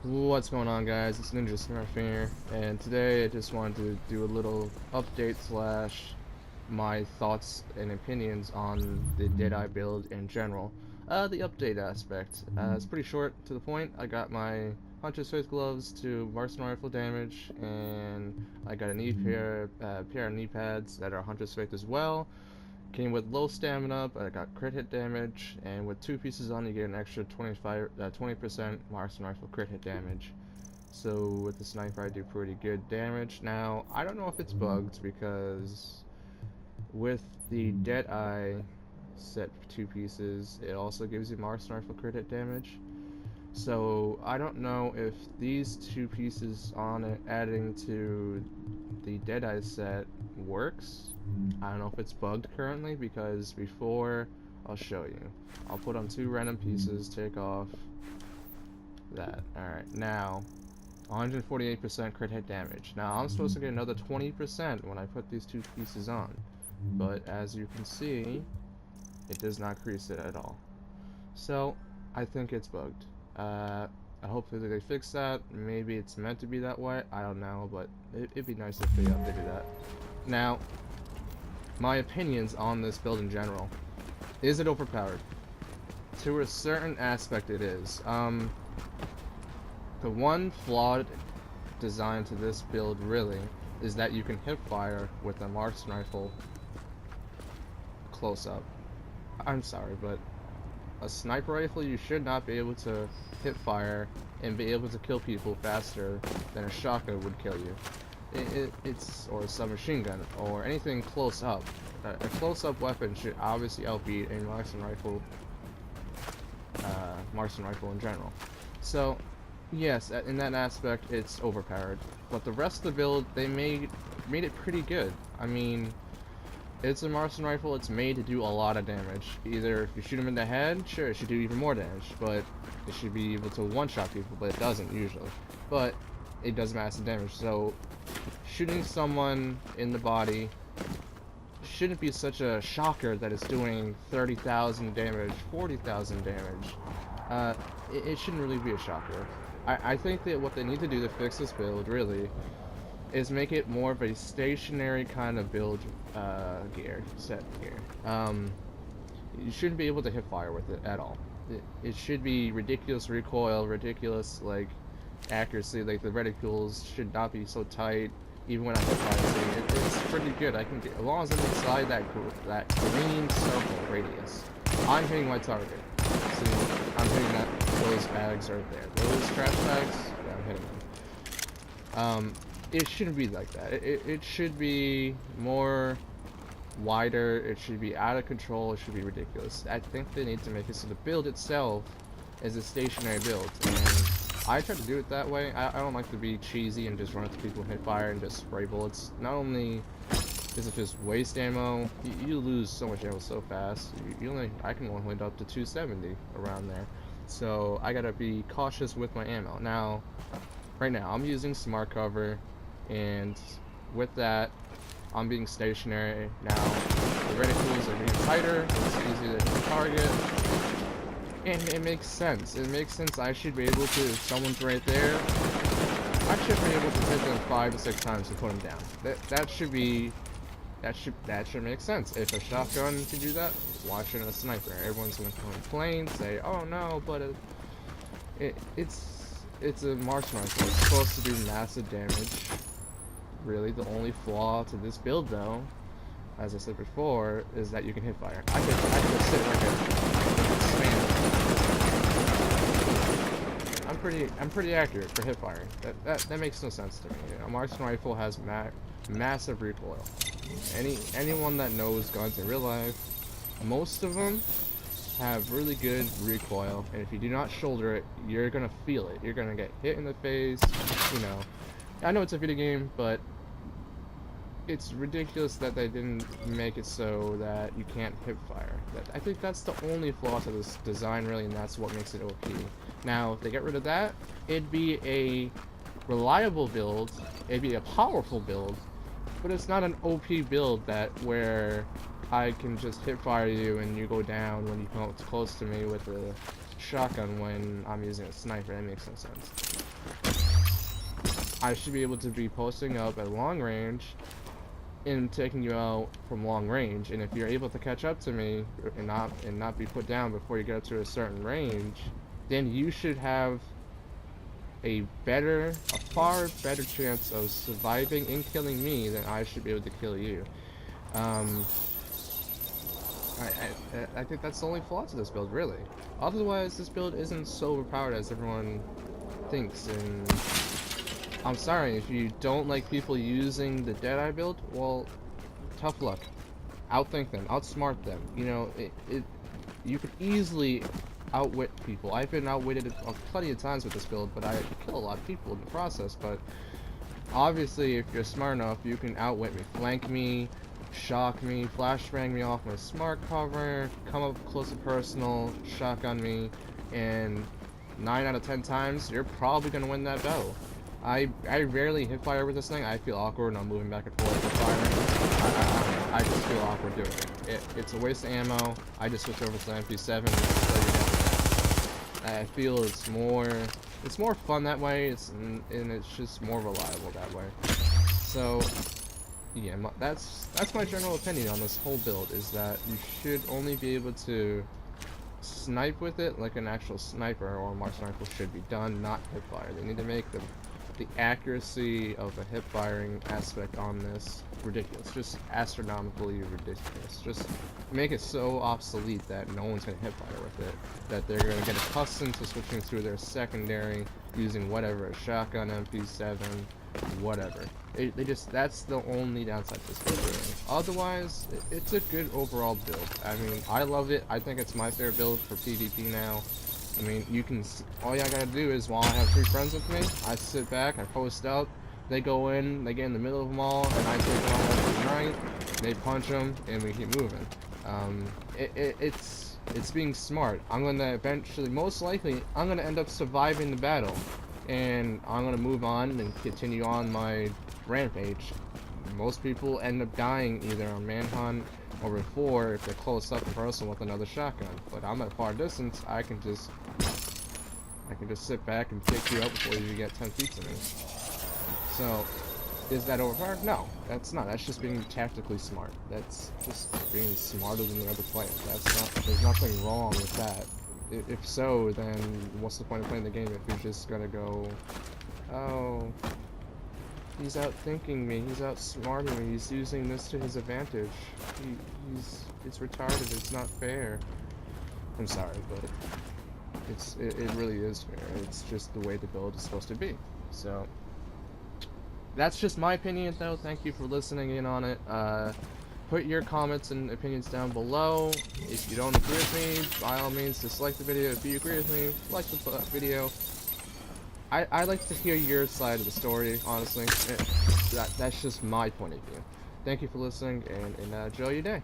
What's going on, guys? It's NNJAsmurf here, and today I just wanted to do a little update slash my thoughts and opinions on the Deadeye build in general. The update aspect. It's pretty short to the point. I got my Hunter's Faith gloves to Marksman rifle damage, and I got a pair of knee pads that are Hunter's Faith as well. Came with low stamina, but I got crit hit damage, and with 2 pieces on, you get an extra 20% Marksman rifle crit hit damage. So with the sniper, I do pretty good damage. Now, I don't know if it's bugged, because with the Deadeye set 2 pieces, it also gives you Marksman rifle crit hit damage. So I don't know if these 2 pieces on it adding to the Deadeye set works. I don't know if it's bugged currently, because before, I'll show you. I'll put on 2 random pieces, take off that. Alright, now 148% crit hit damage. Now I'm supposed to get another 20% when I put these 2 pieces on, but as you can see, it does not increase it at all. So I think it's bugged. Hopefully they fix that. Maybe it's meant to be that way. I don't know, but it'd be nice if they updated that. Now, my opinions on this build in general. Is it overpowered? To a certain aspect it is. The one flawed design to this build really is that you can hip fire with a marksman rifle close up. I'm sorry, but a sniper rifle, you should not be able to hip fire and be able to kill people faster than a shotgun would kill you. Or a submachine gun, or anything close up. A close-up weapon should obviously outbeat a marksman rifle in general. So, yes, in that aspect, it's overpowered. But the rest of the build, they made it pretty good. I mean, it's a marksman rifle. It's made to do a lot of damage. Either if you shoot them in the head, sure, it should do even more damage, but it should be able to one-shot people, but it doesn't usually. But it does massive damage. So shooting someone in the body shouldn't be such a shocker that it's doing 30,000 damage, 40,000 damage. It shouldn't really be a shocker. I think that what they need to do to fix this build, really, is make it more of a stationary kind of build set gear. You shouldn't be able to hip fire with it at all. It should be ridiculous recoil, ridiculous, like, accuracy. Like, the reticules should not be so tight. Even when I hit fire, it's pretty good. I can get, as long as I'm inside that green circle radius, I'm hitting my target. See, I'm hitting those bags right there. Those trash bags, yeah, I'm hitting them. It shouldn't be like that. It should be more wider. It should be out of control. It should be ridiculous. I think they need to make it so the build itself is a stationary build. And I try to do it that way. I don't like to be cheesy and just run up to people, hit fire, and just spray bullets. Not only is it just waste ammo, you lose so much ammo so fast. I can only hit up to 270 around there. So I gotta be cautious with my ammo. Now, right now, I'm using smart cover, and with that, I'm being stationary. Now, the reticules are getting tighter. It's easier to hit the target. And it makes sense. It makes sense. I should be able to, if someone's right there, I should be able to hit them 5 to 6 times and put them down. That should make sense. If a shotgun can do that, why shouldn't a sniper? Everyone's gonna complain, say, "Oh no," but it's a marksman rifle. It's supposed to do massive damage. Really, the only flaw to this build, though, as I said before, is that you can hit fire. I could just sit right here. I'm pretty accurate for hip firing. That makes no sense to me. A marksman rifle has massive recoil. Anyone that knows guns in real life, most of them have really good recoil, and if you do not shoulder it, you're gonna feel it. You're gonna get hit in the face. You know, I know it's a video game, but it's ridiculous that they didn't make it so that you can't hip fire. I think that's the only flaw to this design, really, and that's what makes it OP. Now, if they get rid of that, it'd be a reliable build, it'd be a powerful build, but it's not an OP build where I can just hip fire you and you go down when you come close to me with a shotgun when I'm using a sniper. That makes no sense. I should be able to be posting up at long range and taking you out from long range. And if you're able to catch up to me and not be put down before you get up to a certain range, then you should have a far better chance of surviving and killing me than I should be able to kill you. I think that's the only flaw to this build, really. Otherwise, this build isn't so overpowered as everyone thinks, and I'm sorry, if you don't like people using the Deadeye build, well, tough luck. Outthink them, outsmart them. You know, you could easily outwit people. I've been outwitted plenty of times with this build, but I kill a lot of people in the process. But obviously, if you're smart enough, you can outwit me, flank me, shock me, flashbang me off my smart cover, come up close and personal, shotgun me, and 9 out of 10 times, you're probably gonna win that battle. I rarely hip fire with this thing. I feel awkward when I'm moving back and forth with firing. I just feel awkward doing it. It's a waste of ammo. I just switch over to the MP7 and I feel it's more fun that way. And it's just more reliable that way. So yeah, that's my general opinion on this whole build, is that you should only be able to snipe with it like an actual sniper or a marksman rifle should be done, not hip fire. They need to make the accuracy of the hip firing aspect on this ridiculous, just astronomically ridiculous. Just make it so obsolete that no one's gonna hip fire with it, that they're gonna get accustomed to switching to their secondary using whatever, a shotgun, MP7, whatever. That's the only downside to this build. Otherwise, it's a good overall build. I mean, I love it. I think it's my favorite build for PvP now. I mean, all you gotta do is, while I have 3 friends with me, I sit back, I post up, they go in, they get in the middle of them all, and I take them all left and right, they punch them, and we keep moving. It's being smart. I'm gonna eventually, most likely, I'm gonna end up surviving the battle, and I'm gonna move on and continue on my rampage. Most people end up dying either on manhunt or before if they're close up and personal with another shotgun. But I'm at far distance, I can just sit back and pick you up before you get 10 feet to me. So, is that overpowered? No, that's not. That's just being tactically smart. That's just being smarter than the other player. There's nothing wrong with that. If so, then what's the point of playing the game if you're just gonna go, oh, he's outthinking me, he's outsmarting me, he's using this to his advantage. It's retarded, it's not fair. I'm sorry, but it really is fair. It's just the way the build is supposed to be. So, that's just my opinion though. Thank you for listening in on it. Put your comments and opinions down below. If you don't agree with me, by all means, dislike the video. If you agree with me, like the video. I like to hear your side of the story, honestly. That's just my point of view. Thank you for listening, and enjoy your day.